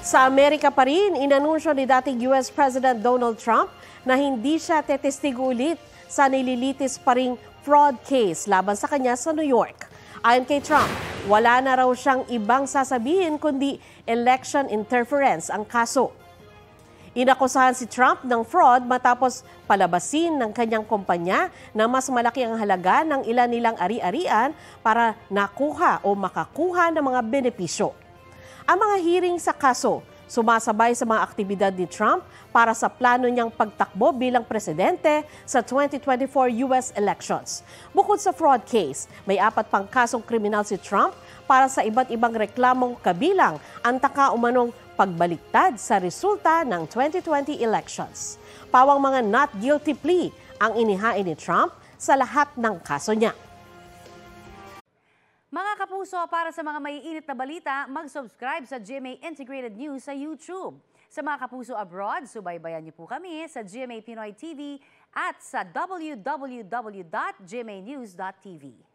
Sa Amerika pa rin, inanunsyo ni dating US President Donald Trump na hindi siya tetestigo ulit sa nililitis pa ring fraud case laban sa kanya sa New York. Ayon kay Trump, wala na raw siyang ibang sasabihin kundi election interference ang kaso. Inakusahan si Trump ng fraud matapos palabasin ng kanyang kumpanya na mas malaki ang halaga ng ilan nilang ari-arian para nakuha o makakuha ng mga benepisyo. Ang mga hearing sa kaso sumasabay sa mga aktibidad ni Trump para sa plano niyang pagtakbo bilang presidente sa 2024 US elections. Bukod sa fraud case, may 4 pang kasong kriminal si Trump para sa iba't ibang reklamong kabilang ang taka-umanong pagbaliktad sa resulta ng 2020 elections. Pawang mga not guilty plea ang inihain ni Trump sa lahat ng kaso niya. Mga kapuso, para sa mga maiinit na balita, mag-subscribe sa GMA Integrated News sa YouTube. Sa mga kapuso abroad, subaybayan niyo po kami sa GMA Pinoy TV at sa www.gmanews.tv.